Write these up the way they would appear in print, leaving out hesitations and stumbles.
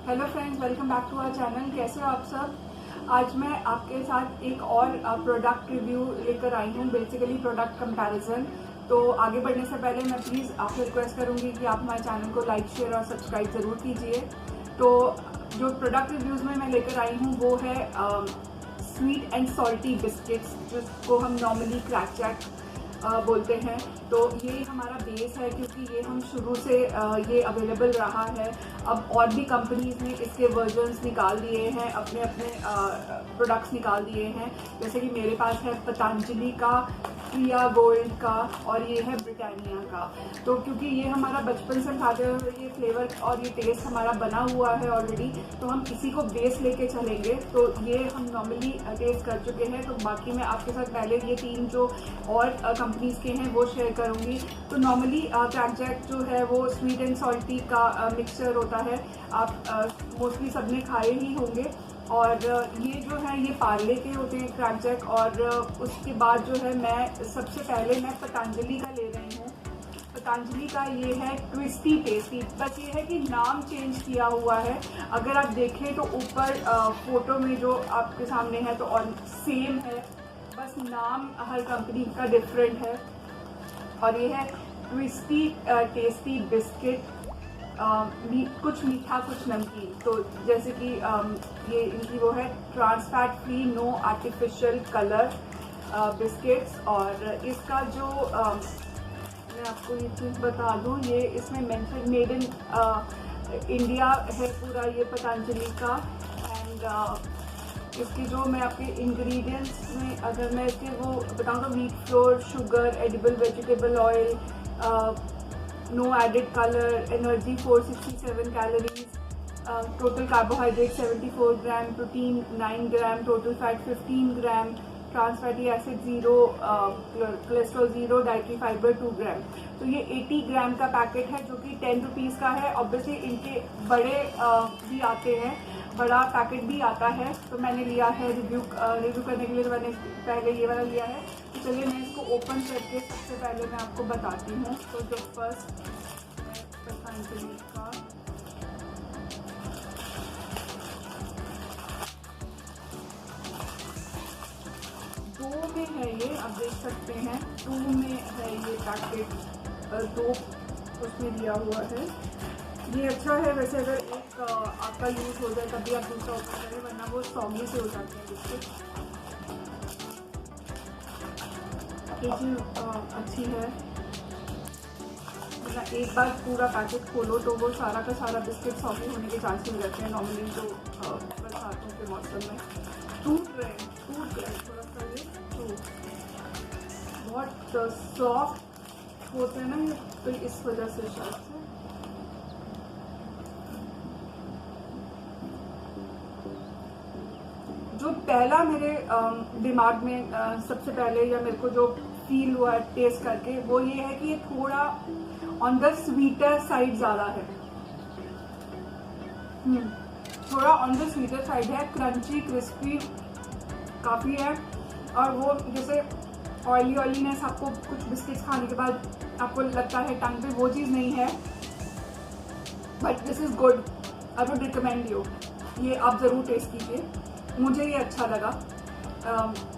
Hello friends, welcome back to our channel. कैसे हो आप सब। आज मैं आपके साथ एक और प्रोडक्ट रिव्यू लेकर आई हूँ, बेसिकली प्रोडक्ट कंपैरिजन। तो आगे बढ़ने से पहले मैं प्लीज़ आपसे रिक्वेस्ट करूँगी कि आप हमारे चैनल को लाइक, शेयर और सब्सक्राइब ज़रूर कीजिए। तो जो प्रोडक्ट रिव्यूज़ में मैं लेकर आई हूँ वो है स्वीट एंड सॉल्टी बिस्किट्स, जिसको हम नॉर्मली क्रैक जैक बोलते हैं। तो ये हमारा बेस है क्योंकि ये हम शुरू से ये अवेलेबल रहा है। अब और भी कंपनीज ने इसके वर्जन्स निकाल दिए हैं, अपने अपने प्रोडक्ट्स निकाल दिए हैं। जैसे कि मेरे पास है पतंजलि का, प्रिया गोल्ड का और ये है ब्रिटानिया का। तो क्योंकि ये हमारा बचपन से खाते हुए ये फ्लेवर और ये टेस्ट हमारा बना हुआ है ऑलरेडी, तो हम इसी को बेस लेके चलेंगे। तो ये हम नॉर्मली टेस्ट कर चुके हैं, तो बाकी मैं आपके साथ पहले ये तीन जो और कंपनीज के हैं वो शेयर करूंगी। तो नॉर्मली क्रैक जैक जो है वो स्वीट एंड सॉल्टी का मिक्सचर होता है। आप मोस्टली सबने खाए ही होंगे। और ये जो है ये पार्ले के होते हैं क्रैक जैक। और उसके बाद जो है मैं सबसे पहले मैं पतंजलि का ले रही हूँ। पतंजलि का ये है ट्विस्टी टेस्टी, बस ये है कि नाम चेंज किया हुआ है। अगर आप देखें तो ऊपर फोटो में जो आपके सामने है तो और सेम है, बस नाम हर कंपनी का डिफरेंट है। और ये है ट्विस्टी टेस्टी बिस्किट, कुछ मीठा कुछ नमकीन। तो जैसे कि ये इनकी वो है trans fat free, no artificial colour biscuits. और इसका जो मैं आपको ये चीज़ बता दूँ, ये इसमें मेंशन मेड इन इंडिया है पूरा ये पतंजलि का। एंड इसकी जो मैं आपके इंग्रेडिएंट्स में अगर मैं इसके वो बताऊँ तो wheat flour, sugar, edible vegetable oil, no added colour, energy 467 calories, total carbohydrate 74 gram, protein 9 gram, total fat 15 gram, trans fatty acid 0, cholesterol 0, dietary fibre 2 gram. तो ये 80 ग्राम का पैकेट है जो कि 10 रुपीज़ का है। ऑब्वियसली इनके बड़े भी आते हैं, बड़ा पैकेट भी आता है। तो मैंने लिया है रिव्यू करने के लिए, तो मैंने पहले ये वाला लिया है। तो चलिए मैं इसको ओपन करके सबसे पहले मैं आपको बताती हूँ। तो जो फर्स्ट पतंजलि का दो में है ये, आप देख सकते हैं 2 में है ये पैकेट, 2 उसमें दिया हुआ है। ये अच्छा है वैसे, अगर एक आपका यूज़ हो जाए तभी आप दूसरा ओपन करें, वरना वो सॉगी से हो जाते हैं बिस्किट। ये चीज़ अच्छी है, मतलब एक बार पूरा पैकेट खोलो तो वो सारा का सारा बिस्किट सॉगी होने के चांस मिल जाते हैं नॉर्मली जो बरसातों के मौसम में। टूट रहे थोड़ा सा ये, तो बहुत सॉफ्ट होते हैं ना ये, तो इस वजह से शायद से। जो पहला मेरे दिमाग में सबसे पहले या मेरे को जो फील हुआ टेस्ट करके वो ये है कि ये थोड़ा ऑन द स्वीटर साइड ज़्यादा है। थोड़ा ऑन द स्वीटर साइड है, क्रंची क्रिस्पी काफ़ी है। और वो जैसे ऑयलीनेस आपको कुछ बिस्किट्स खाने के बाद आपको लगता है टंग पे, वो चीज़ नहीं है। But this is good, I would recommend you, ये आप ज़रूर टेस्ट कीजिए। मुझे ये अच्छा लगा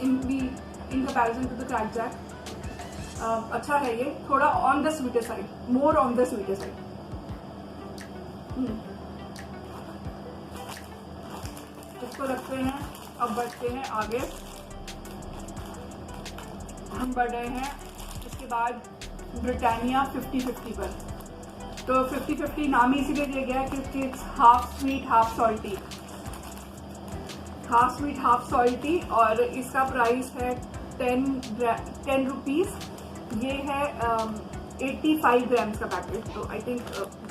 in comparison to the Krack Jack. अच्छा है ये, थोड़ा on the sweeter side, more on the sweeter side. इसको रखते हैं, अब बढ़ते हैं आगे। हम बढ़ रहे हैं इसके बाद ब्रिटानिया 50-50 पर। तो 50-50 नाम ही इसीलिए दिया गया है क्योंकि it's half sweet half salty, half sweet half salty. और इसका प्राइस है 10 रुपीज़। ये है 85 ग्राम्स का पैकेट। तो आई थिंक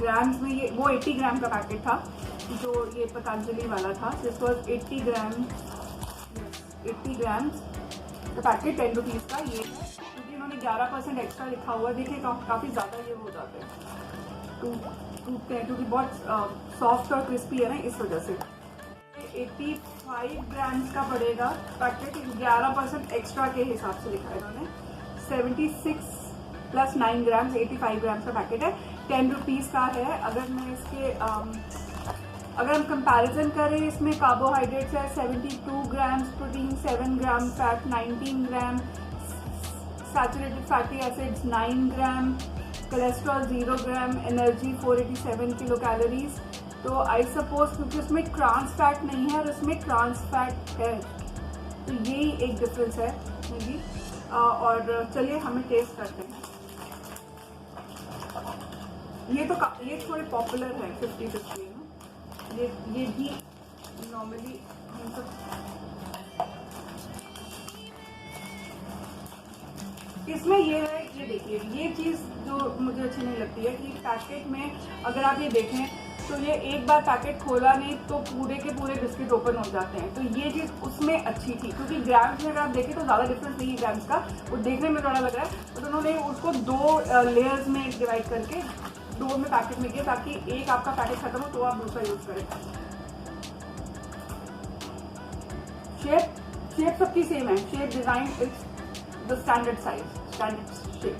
ग्राम्स में ये वो 80 ग्राम का पैकेट था जो ये पतंजलि वाला था। दिस वॉज 80 ग्राम्स का पैकेट 10 रुपीज़ का। ये है क्योंकि इन्होंने 11% एक्स्ट्रा लिखा हुआ है। देखिए काफ़ी ज़्यादा ये हो जाते हैं, टूटते हैं क्योंकि बहुत सॉफ्ट और क्रिस्पी है ना, इस वजह से। 85 ग्राम्स का पड़ेगा पैकेट, 11% एक्स्ट्रा के हिसाब से लिखा है इन्होंने। 76 + 9 ग्राम्स, 85 ग्राम्स का पैकेट है, 10 रुपीज़ का है। अगर मैं इसके अगर हम कंपैरिजन करें, इसमें कार्बोहाइड्रेट्स है 72 ग्राम्स, प्रोटीन 7 ग्राम, फैट 19 ग्राम, सैचुरेटेड फैटी एसिड्स 9 ग्राम, कोलेस्ट्रॉल 0 ग्राम, एनर्जी 487 किलो कैलोरीज। तो आई सपोज क्योंकि उसमें ट्रांस फैट नहीं है और उसमें ट्रांस फैट है, तो यही एक डिफरेंस है मे बी। और चलिए हमें टेस्ट करते हैं। ये थोड़े पॉपुलर है 50-50 ना, ये भी नॉर्मली हम सब। इसमें ये है, ये देखिए, ये चीज़ जो मुझे अच्छी नहीं लगती है कि पैकेट में अगर आप ये देखें तो ये एक बार पैकेट खोला नहीं तो पूरे के पूरे बिस्किट ओपन हो जाते हैं। तो ये चीज़ उसमें अच्छी थी, क्योंकि ग्राम्स में अगर आप देखें तो ज़्यादा डिफरेंस नहीं है ग्राम्स का, वो देखने में थोड़ा लग रहा है, तो उन्होंने उसको 2 लेयर्स में डिवाइड करके 2 में पैकेट में किया, ताकि एक आपका पैकेट खत्म हो तो आप दूसरा यूज करें। शेप सबकी सेम है, shape design is the standard size, standard shape.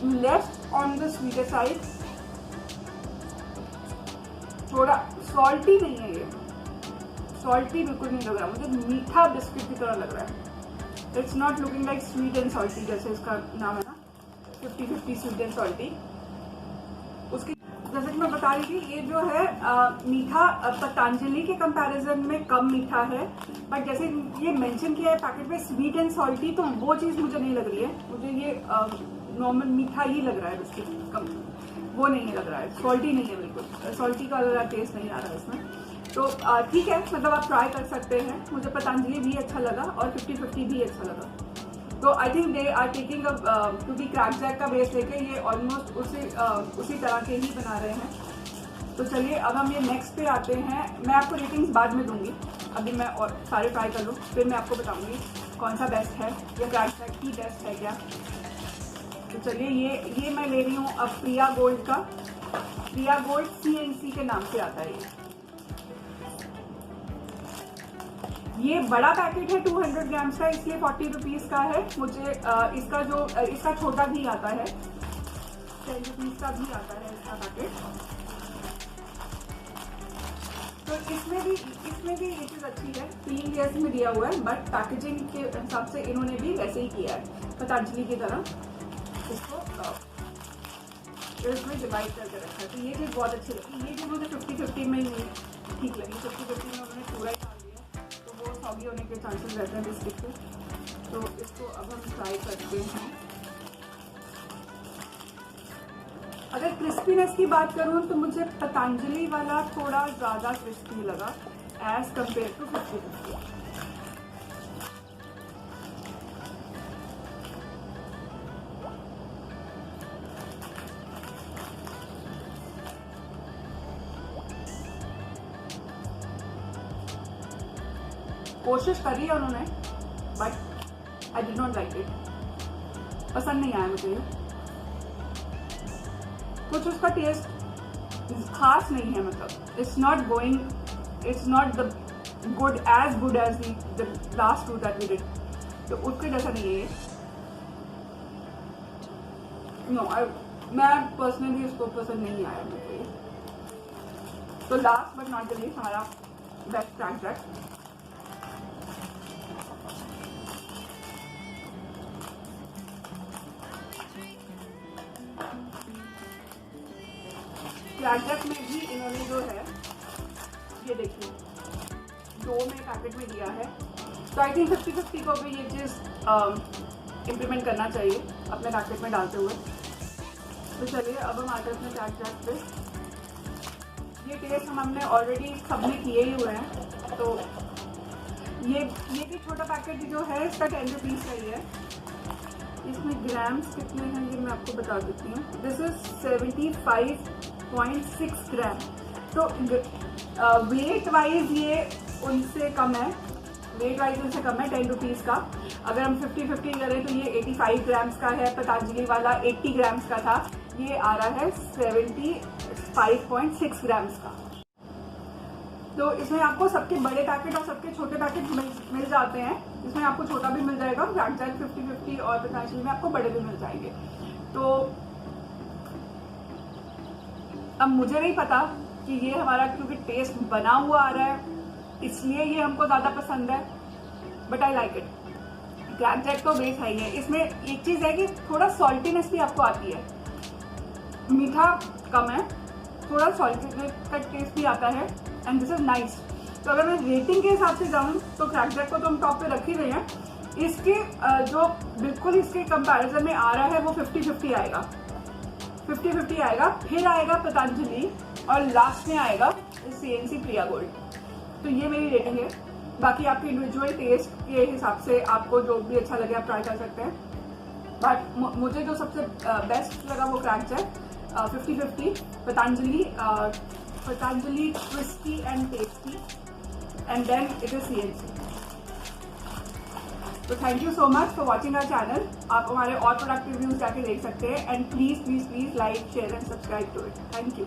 Less on the sweeter side, थोड़ा सॉल्टी नहीं है ये, सॉल्टी बिल्कुल नहीं लग रहा, मुझे मीठा बिस्किट की तरह लग रहा है। It's not looking like sweet and salty, जैसे इसका नाम है ना 50-50 स्वीट एंड सॉल्टी। उसकी जैसे कि मैं बता रही थी, ये जो है मीठा पतंजलि के कंपैरिजन में कम मीठा है, बट जैसे ये मेंशन किया है पैकेट में स्वीट एंड सॉल्टी, तो वो चीज़ मुझे नहीं लग रही है। मुझे ये नॉर्मल मीठा ही लग रहा है बिस्किट, कम वो नहीं लग रहा है, सॉल्टी नहीं है बिल्कुल, सॉल्टी का टेस्ट नहीं आ रहा है इसमें। तो ठीक है, मतलब आप ट्राई कर सकते हैं। मुझे पतंजलि भी अच्छा लगा और 50-50 भी अच्छा लगा। तो I think they are taking a, क्योंकि क्रैक जैक का बेस लेके ये ऑलमोस्ट उसी तरह के ही बना रहे हैं। तो चलिए अब हम ये नेक्स्ट पे आते हैं। मैं आपको रेटिंग्स बाद में दूंगी, अभी मैं और सारे ट्राई कर लूँ, फिर मैं आपको बताऊंगी कौन सा बेस्ट है या क्रैक जैक ही बेस्ट है क्या। तो चलिए ये मैं ले रही हूँ अब प्रिया गोल्ड का। प्रिया गोल्ड CNC के नाम से आता है ये बड़ा पैकेट है 200 ग्राम्स का, इसलिए 40 रुपीज का है। मुझे इसका छोटा भी आता है, 10 रुपीज का भी आता है इसका पैकेट। तो इसमें भी ये चीज अच्छी है, 3 लेयर्स में दिया हुआ है, बट पैकेजिंग के हिसाब से इन्होंने भी वैसे ही किया है पतंजलि की तरह, इसको इसमें डिवाइड करके रखा है। तो ये चीज़ बहुत अच्छी लगी। ये चीज़ मुझे 50-50 में ही ठीक लगी, 50-50 में उन्होंने पूरा ही डाल दिया, तो वो सॉगी होने के चांसेस रहते हैं बिस्किट के। तो इसको अब हम ट्राई करते हैं। अगर क्रिस्पीनेस की बात करूँ तो मुझे पतंजलि वाला थोड़ा ज़्यादा क्रिस्पी लगा एज कम्पेयर टू 50-50। कोशिश करी है उन्होंने, but I did not like it, पसंद नहीं आया मुझे ये। कुछ उसका टेस्ट खास नहीं है, मतलब it's not the good as the last 2 that we did, तो उसके जैसा नहीं है ये। नो, मैं पर्सनली इसको पसंद नहीं आया मुझे ये। तो last but not the least हमारा best Krack Jack. Krack Jack में भी इन्होंने जो है ये देखिए 2 में पैकेट में दिया है, तो आई थिंक 50-50 को भी ये चीज़ इम्प्लीमेंट करना चाहिए अपने पैकेट में डालते हुए। तो चलिए अब हम आते हैं अपने क्रैक जैक पे। ये टेस्ट हमने ऑलरेडी सबने किए ही हुए हैं। तो ये भी छोटा पैकेट जो है इसका 10 रुपीज़ का ही है। इसमें ग्राम्स कितने हैं ये मैं आपको बता देती हूँ। दिस इज 75.6 ग्राम। तो वेट वाइज ये उनसे कम है, 10 रुपीज़ का। अगर हम 50-50 करें तो ये 85 ग्राम्स का है, पतंजलि वाला 80 ग्राम्स का था, ये आ रहा है 75.6 ग्राम्स का। तो इसमें आपको सबके बड़े पैकेट और सबके छोटे पैकेट मिल जाते हैं। इसमें आपको छोटा भी मिल जाएगा, क्रैक जैक 50-50 और पतंजलि में आपको बड़े भी मिल जाएंगे। तो अब मुझे नहीं पता कि ये हमारा क्योंकि टेस्ट बना हुआ आ रहा है इसलिए ये हमको ज्यादा पसंद है, but I like it. Krack Jack तो बेस है ही है। इसमें एक चीज है कि थोड़ा सॉल्टीनेस भी आपको आती है, मीठा कम है, थोड़ा सॉल्टी का टेस्ट भी आता है एंड दिस इज नाइस। तो अगर मैं रेटिंग के हिसाब से जाऊँ तो क्रैक जैक को तो हम टॉप पे रख ही रहे हैं। इसके जो बिल्कुल इसके कंपैरिजन में आ रहा है वो 50-50 आएगा, 50-50 आएगा। फिर आएगा पतंजलि और लास्ट में आएगा CNC प्रिया गोल्ड। तो ये मेरी रेटिंग है। बाकी आपके इंडिविजुअल टेस्ट के हिसाब से आपको जो भी अच्छा लगे आप ट्राई कर सकते हैं, बट मुझे जो सबसे बेस्ट लगा वो Krack Jack 50-50, Patanjali crispy and tasty and then it is CNC। तो thank you so much for watching our channel. आप हमारे और प्रोडक्ट रिव्यूज जाके देख सकते हैं and please please please like share and subscribe to it. Thank you.